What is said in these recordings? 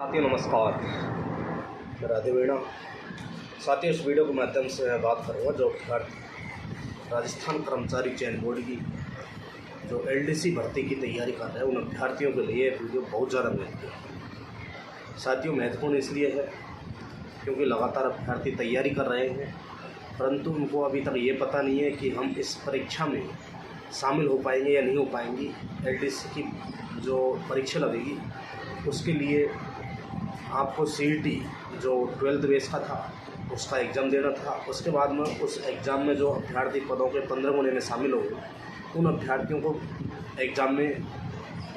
साथियों नमस्कार, मैं राधे वीणा। साथियों, इस वीडियो के माध्यम से मैं बात करूँगा जो राजस्थान कर्मचारी चयन बोर्ड की जो एलडीसी भर्ती की तैयारी कर रहे हैं उन अभ्यर्थियों के लिए वीडियो बहुत ज़्यादा महत्वपूर्ण है। साथियों, महत्वपूर्ण इसलिए है क्योंकि लगातार अभ्यर्थी तैयारी कर रहे हैं, परंतु उनको अभी तक ये पता नहीं है कि हम इस परीक्षा में शामिल हो पाएंगे या नहीं हो पाएंगे। एलडीसी की जो परीक्षा लगेगी उसके लिए आपको सीईटी जो 12th बेस का था उसका एग्ज़ाम देना था। उसके बाद में उस एग्ज़ाम में जो अभ्यर्थी पदों के 15 गुणे में शामिल हो गए उन अभ्यर्थियों को एग्ज़ाम में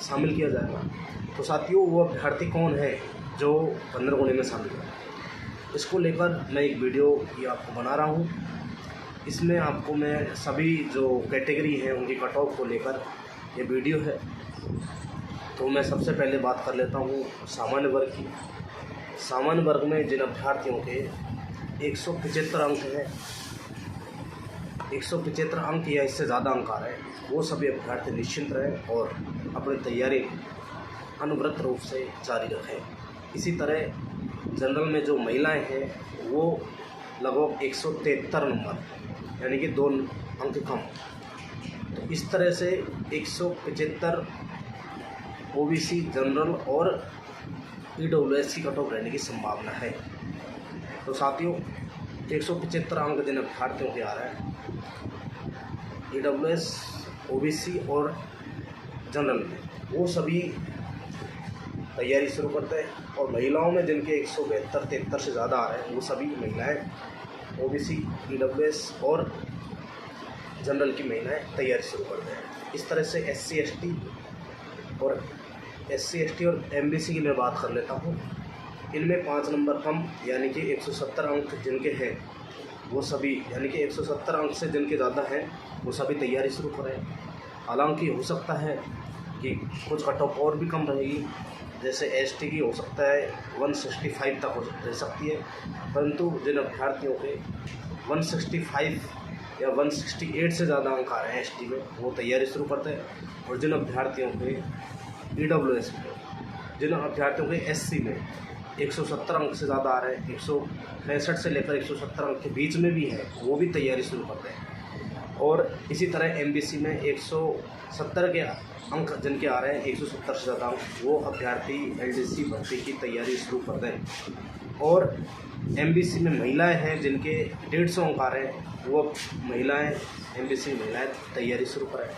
शामिल किया जाएगा। तो साथियों, वो अभ्यर्थी कौन है जो 15 गुणे में शामिल है, इसको लेकर मैं एक वीडियो ये आपको बना रहा हूँ। इसमें आपको मैं सभी जो कैटेगरी हैं उनकी कट ऑफ को लेकर ये वीडियो है। तो मैं सबसे पहले बात कर लेता हूँ सामान्य वर्ग की। सामान्य वर्ग में जिन अभ्यर्थियों के 175 अंक हैं, 175 अंक या इससे ज़्यादा अंक आ रहे हैं, वो सभी अभ्यर्थी निश्चिंत रहें और अपनी तैयारी अनवरत रूप से जारी रखें। इसी तरह जनरल में जो महिलाएं हैं वो लगभग 173 नंबर यानी कि 2 अंक कम। तो इस तरह से 175 ओबीसी, जनरल और ईडब्ल्यूएस की कट ऑफ रहने की संभावना है। तो साथियों, 175 अंक जिन अभ्यर्थियों के आ रहे हैं ईडब्ल्यूएस, ओबीसी और जनरल में, वो सभी तैयारी शुरू करते हैं। और महिलाओं में जिनके 172-73 से ज़्यादा आ रहे हैं वो सभी महिलाएं ओबीसी, ईडब्ल्यूएस और जनरल की महिलाएं तैयारी शुरू करते हैं। इस तरह से एससी एसटी और एमबीसी की मैं बात कर लेता हूँ। इनमें 5 नंबर कम यानी कि 170 अंक जिनके हैं वो सभी, यानी कि 170 अंक से जिनके ज़्यादा हैं वो सभी तैयारी शुरू करें। हालांकि हो सकता है कि कुछ कट ऑफ और भी कम रहेगी, जैसे एसटी की हो सकता है 165 तक रह सकती है, परंतु जिन अभ्यर्थियों के 165 या 168 से ज़्यादा अंक आ रहे हैं एसटी में वो तैयारी शुरू करते हैं। और जिन अभ्यर्थियों के ईडब्ल्यूएस में, जिन अभ्यर्थियों के एससी में 170 अंक से ज़्यादा आ रहे हैं, 165 से लेकर 170 अंक के बीच में भी है, वो भी तैयारी शुरू करते हैं। और इसी तरह एमबीसी में 170 के अंक जिनके आ रहे हैं, 170 से ज़्यादा अंक, वो अभ्यर्थी एलडीसी भर्ती की तैयारी शुरू कर दें। और एमबीसी में महिलाएं हैं जिनके 150 अंक आ रहे हैं, वो महिलाएं एमबीसी महिलाएं तैयारी शुरू करें।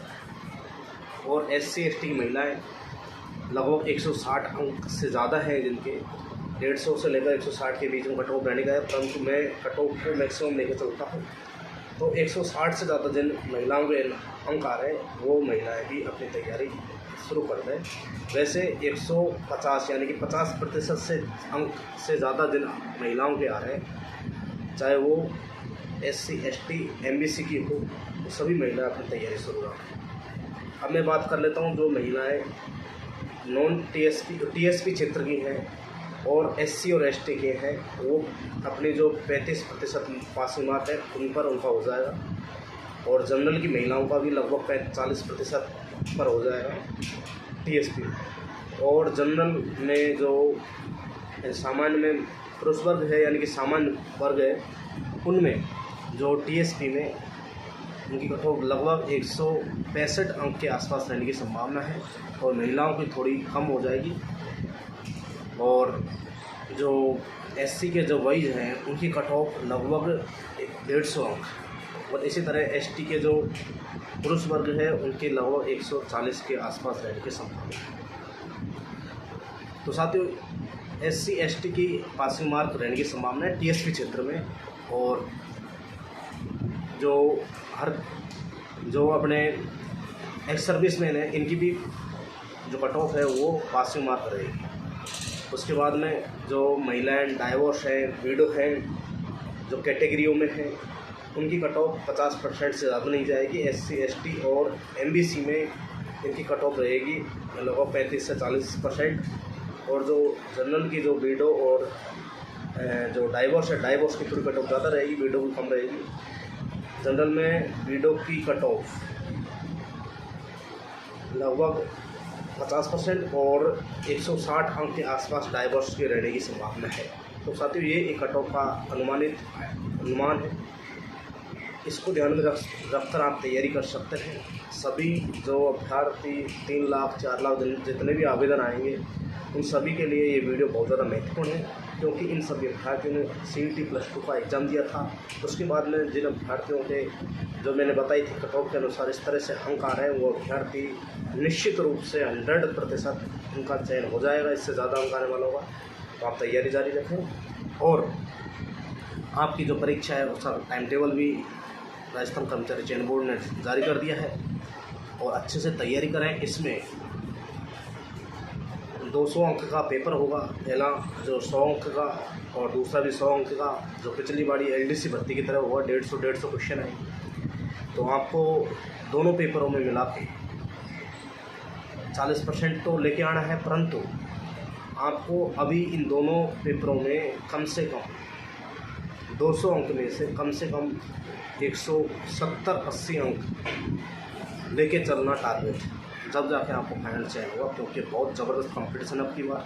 और एससी एसटी की महिलाएं लगभग 160 अंक से ज़्यादा हैं जिनके 150 से लेकर 160 के बीच में कट ऑफ रहने का है, परंतु मैं कट ऑफ को मैक्सिमम लेकर चलता हूँ। तो 160 से ज़्यादा जिन महिलाओं के अंक आ रहे हैं वो महिलाएं भी अपनी तैयारी शुरू कर दें। वैसे 150 यानी कि 50% से अंक से ज़्यादा जिन महिलाओं के आ रहे हैं, चाहे वो एससी एसटी एमबीसी की हो, तो सभी महिलाएं अपनी तैयारी शुरू करें। अब मैं बात कर लेता हूँ जो महिलाएं नॉन टीएसपी क्षेत्र की हैं और एससी और एसटी के हैं, वो अपने जो 35% पासिंग मार्क है उन पर उनका हो जाएगा। और जनरल की महिलाओं का भी लगभग 40% पर हो जाएगा टीएसपी। और जनरल में जो सामान्य में पुरुष वर्ग है यानी कि सामान्य वर्ग है, उनमें जो टीएसपी में उनकी कट ऑफ लगभग 165 अंक के आसपास रहने की संभावना है और महिलाओं की थोड़ी कम हो जाएगी। और जो एससी के जो वाइज हैं उनकी कट ऑफ लगभग 150 अंक। और इसी तरह एसटी के जो पुरुष वर्ग है उनके लगभग 140 के आसपास रहने की संभावना है। तो साथियों, एससी एसटी की पासिंग मार्क रहने की संभावना है टीएसपी क्षेत्र में। और जो अपने एक्स सर्विसमैन हैं इनकी भी जो कट ऑफ है वो पासिंग मार्क रहेगी। उसके बाद में जो महिलाएं डाइवोर्स हैं, विडो हैं, जो कैटेगरियों में हैं, उनकी कट ऑफ 50% से ज़्यादा नहीं जाएगी। एससी एसटी और एमबीसी में इनकी कट ऑफ रहेगी लगभग 35 से 40%। और जो जनरल की जो विडो और जो डाइवोर्स है, डाइवोर्स की थोड़ी कट ऑफ ज़्यादा रहेगी, विडो की कम रहेगी। जनरल में विडो की कट ऑफ लगभग 50% और 160 अंक के आसपास डाइवोर्स के रहने की संभावना है। तो साथियों, ये एक कट ऑफ का अनुमान है। इसको ध्यान में रखकर आप तैयारी कर सकते हैं। सभी जो अभ्यर्थी 3 लाख 4 लाख जितने भी आवेदन आएंगे, उन सभी के लिए ये वीडियो बहुत ज़्यादा महत्वपूर्ण है, क्योंकि इन सभी अभ्यर्थियों ने CET +2 का एग्ज़ाम दिया था। उसके बाद में जिन अभ्यर्थियों के जो मैंने बताई थी कट ऑफ के अनुसार इस तरह से अंक आ रहे हैं, वो अभ्यर्थी निश्चित रूप से 100% उनका चयन हो जाएगा। इससे ज़्यादा अंक आने वाला होगा। तो आप तैयारी जारी रखें और आपकी जो परीक्षा है उसका टाइम टेबल भी राजस्थान कर्मचारी चयन बोर्ड ने जारी कर दिया है और अच्छे से तैयारी करें। इसमें 200 अंक का पेपर होगा, पहला जो 100 अंक का और दूसरा भी 100 अंक का, जो पिछली बारी LDC भर्ती की तरह हुआ 150 क्वेश्चन आए। तो आपको दोनों पेपरों में मिला के 40% तो लेके आना है, परंतु आपको अभी इन दोनों पेपरों में कम से कम 200 अंक में से कम 170-80 अंक लेके चलना टारगेट, जब जाके आपको फाइनल चयन होगा, क्योंकि बहुत ज़बरदस्त कंपटीशन अब की बार।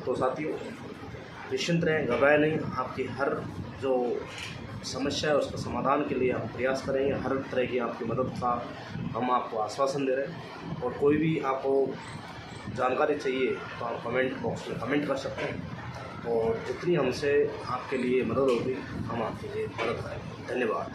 तो साथियों, निश्चिंत रहें, घबराएं नहीं। आपकी हर जो समस्या है उसका समाधान के लिए हम प्रयास करेंगे। हर तरह की आपकी मदद का हम आपको आश्वासन दे रहे हैं। और कोई भी आपको जानकारी चाहिए तो आप कमेंट बॉक्स में कमेंट कर सकते हैं और जितनी हमसे आपके लिए मदद होगी हम आपके लिए मदद करेंगे। धन्यवाद।